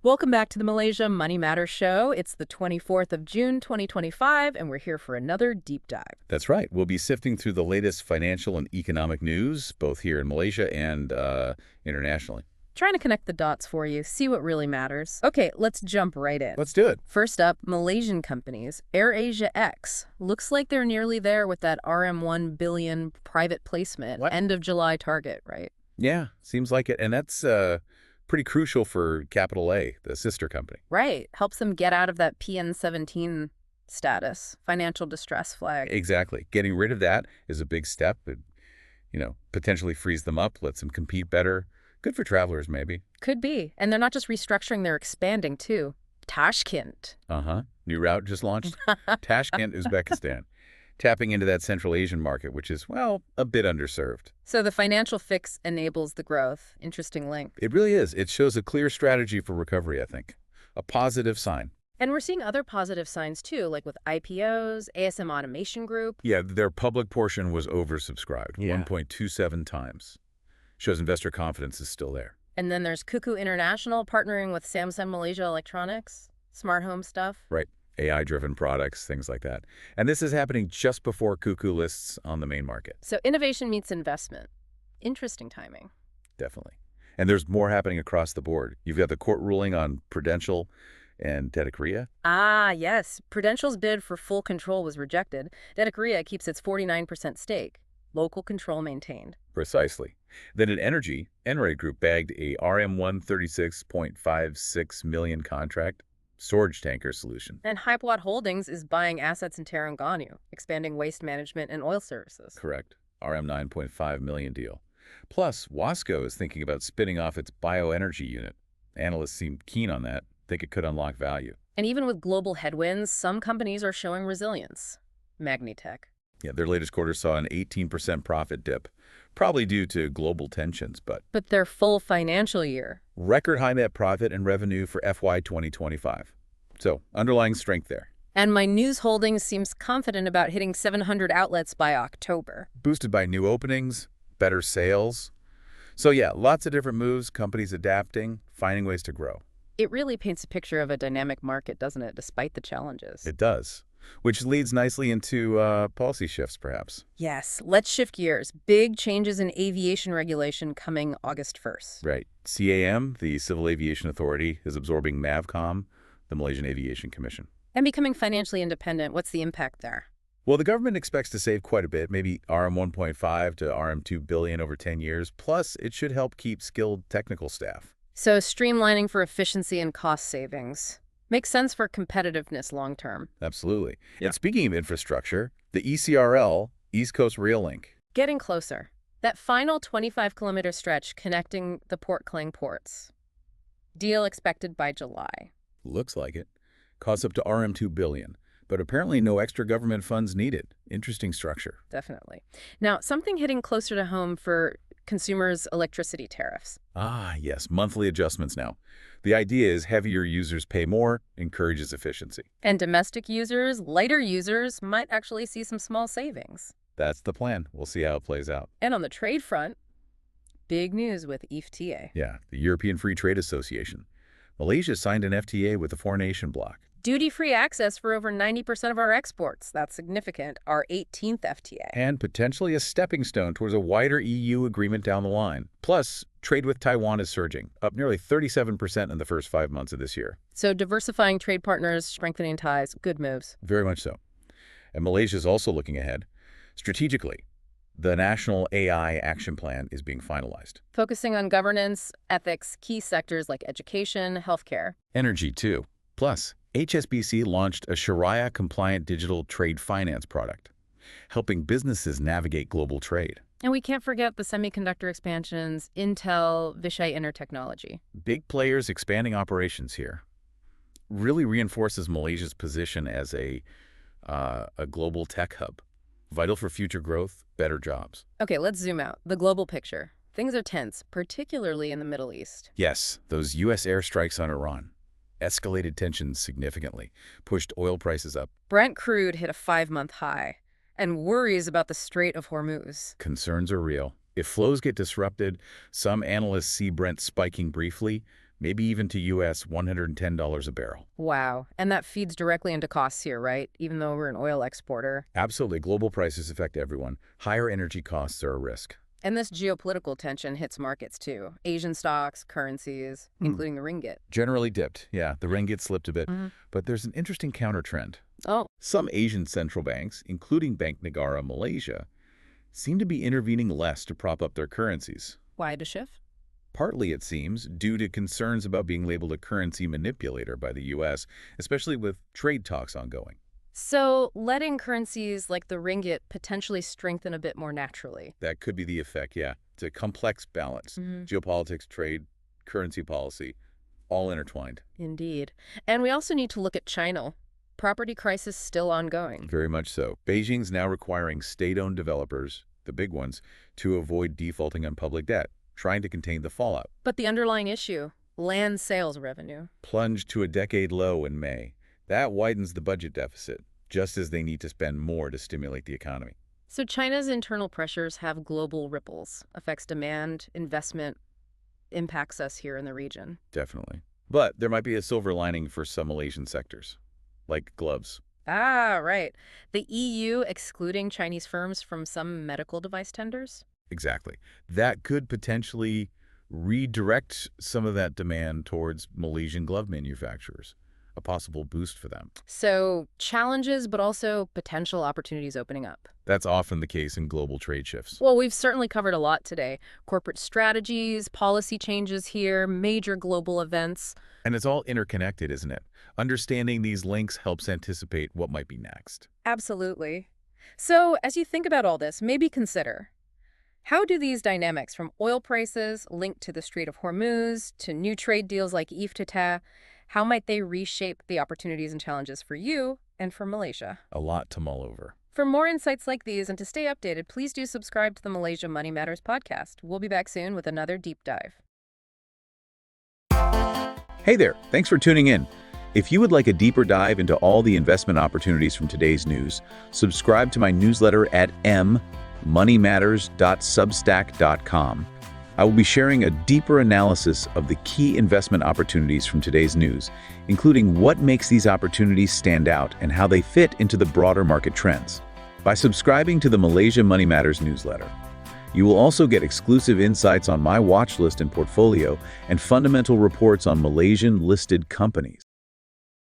Welcome back to the Malaysia Money Matters show. It's the 24th of June, 2025, and we're here for another deep dive. That's right. We'll be sifting through the latest financial and economic news, both here in Malaysia and internationally. Trying to connect the dots for you, see what really matters. Okay, let's jump right in. Let's do it. First up, Malaysian companies. AirAsia X. Looks like they're nearly there with that RM1 billion private placement. What? End of July target, right? Yeah, seems like it. And that's pretty crucial for Capital A, the sister company. Right. Helps them get out of that PN17 status, financial distress flag. Exactly. Getting rid of that is a big step. It, potentially frees them up, lets them compete better. Good for travelers, maybe. Could be. And they're not just restructuring, they're expanding, too. Tashkent. New route just launched. Tashkent, Uzbekistan. Tapping into that Central Asian market, which is, well, a bit underserved. So the financial fix enables the growth. Interesting link. It really is. It shows a clear strategy for recovery, I think. A positive sign. And we're seeing other positive signs, too, like with IPOs, ASM Automation Group. Yeah, their public portion was oversubscribed, 1.27 times. Shows investor confidence is still there. And then there's Cuckoo International partnering with Samsung Malaysia Electronics, smart home stuff. Right. AI-driven products, things like that. And this is happening just before Cuckoo lists on the main market. So innovation meets investment. Interesting timing. Definitely. And there's more happening across the board. You've got the court ruling on Prudential and Detik Ria. Ah, yes. Prudential's bid for full control was rejected. Detik Ria keeps its 49% stake. Local control maintained. Precisely. Then in energy, Enray Group bagged a RM136.56 million contract storage tanker solution. And Hypewatt Holdings is buying assets in Terengganu, expanding waste management and oil services. Correct. RM9.5 million deal. Plus, Wasco is thinking about spinning off its bioenergy unit. Analysts seem keen on that, think it could unlock value. And even with global headwinds, some companies are showing resilience. Magnitech. Yeah, their latest quarter saw an 18% profit dip, probably due to global tensions, but their full financial year. Record high net profit and revenue for FY 2025. So, underlying strength there. And my news holdings seems confident about hitting 700 outlets by October. Boosted by new openings, better sales. So yeah, lots of different moves, companies adapting, finding ways to grow. It really paints a picture of a dynamic market, doesn't it, despite the challenges? It does. Which leads nicely into policy shifts, perhaps. Yes, let's shift gears. Big changes in aviation regulation coming August 1st. Right. CAM, the Civil Aviation Authority, is absorbing MAVCOM, the Malaysian Aviation Commission. And becoming financially independent, what's the impact there? Well, the government expects to save quite a bit, maybe RM1.5 to RM2 billion over 10 years. Plus, it should help keep skilled technical staff. So streamlining for efficiency and cost savings. Makes sense for competitiveness long term. Absolutely. Yeah. And speaking of infrastructure, the ECRL, East Coast Rail Link. Getting closer. That final 25-kilometer stretch connecting the Port Klang ports. Deal expected by July. Looks like it. Costs up to RM2 billion, but apparently no extra government funds needed. Interesting structure. Definitely. Now, something hitting closer to home for consumers' electricity tariffs. Ah, yes, monthly adjustments now. The idea is heavier users pay more, encourages efficiency. And domestic users, lighter users, might actually see some small savings. That's the plan. We'll see how it plays out. And on the trade front, big news with EFTA. Yeah, the European Free Trade Association. Malaysia signed an FTA with the four-nation bloc. Duty-free access for over 90% of our exports. That's significant. Our 18th FTA. And potentially a stepping stone towards a wider EU agreement down the line. Plus, trade with Taiwan is surging, up nearly 37% in the first 5 months of this year. So diversifying trade partners, strengthening ties, good moves. Very much so. And Malaysia is also looking ahead. Strategically, the National AI Action Plan is being finalized. Focusing on governance, ethics, key sectors like education, healthcare. Energy, too. Plus, HSBC launched a Sharia-compliant digital trade finance product, helping businesses navigate global trade. And we can't forget the semiconductor expansions, Intel, Vishay Intertechnology. Big players expanding operations here. Really reinforces Malaysia's position as a global tech hub. Vital for future growth, better jobs. Okay, let's zoom out. The global picture. Things are tense, particularly in the Middle East. Yes, those U.S. airstrikes on Iran escalated tensions significantly, pushed oil prices up. Brent crude hit a 5-month high, and worries about the Strait of Hormuz. Concerns are real. If flows get disrupted, some analysts see Brent spiking briefly, maybe even to US $110 a barrel. Wow. And that feeds directly into costs here, right? Even though we're an oil exporter. Absolutely. Global prices affect everyone. Higher energy costs are a risk. And this geopolitical tension hits markets too. Asian stocks, currencies, including the ringgit. Generally dipped. Yeah, the ringgit slipped a bit. But there's an interesting counter trend. Oh, Some Asian central banks, including Bank Negara Malaysia, seem to be intervening less to prop up their currencies. why the shift? Partly, it seems, due to concerns about being labeled a currency manipulator by the U.S., especially with trade talks ongoing. So letting currencies like the ringgit potentially strengthen a bit more naturally. That could be the effect, yeah. It's a complex balance. Geopolitics, trade, currency policy, all intertwined. Indeed. And we also need to look at China. Property crisis still ongoing. Very much so. Beijing's now requiring state-owned developers, the big ones, to avoid defaulting on public debt, trying to contain the fallout. But the underlying issue, land sales revenue. Plunged to a decade low in May. That widens the budget deficit, just as they need to spend more to stimulate the economy. So China's internal pressures have global ripples, affects demand, investment, impacts us here in the region. Definitely. But there might be a silver lining for some Malaysian sectors, like gloves. Ah, right. The EU excluding Chinese firms from some medical device tenders? Exactly. That could potentially redirect some of that demand towards Malaysian glove manufacturers, a possible boost for them. So challenges, but also potential opportunities opening up. That's often the case in global trade shifts. Well, we've certainly covered a lot today. Corporate strategies, policy changes here, major global events. And it's all interconnected, isn't it? Understanding these links helps anticipate what might be next. Absolutely. So as you think about all this, maybe consider, how do these dynamics from oil prices linked to the Strait of Hormuz to new trade deals like EFTA, how might they reshape the opportunities and challenges for you and for Malaysia? A lot to mull over. For more insights like these and to stay updated, please do subscribe to the Malaysia Money Matters podcast. We'll be back soon with another deep dive. Hey there, thanks for tuning in. If you would like a deeper dive into all the investment opportunities from today's news, subscribe to my newsletter at moneymatters.substack.com. I will be sharing a deeper analysis of the key investment opportunities from today's news, including what makes these opportunities stand out and how they fit into the broader market trends. By subscribing to the Malaysia Money Matters newsletter, you will also get exclusive insights on my watch list and portfolio and fundamental reports on Malaysian listed companies.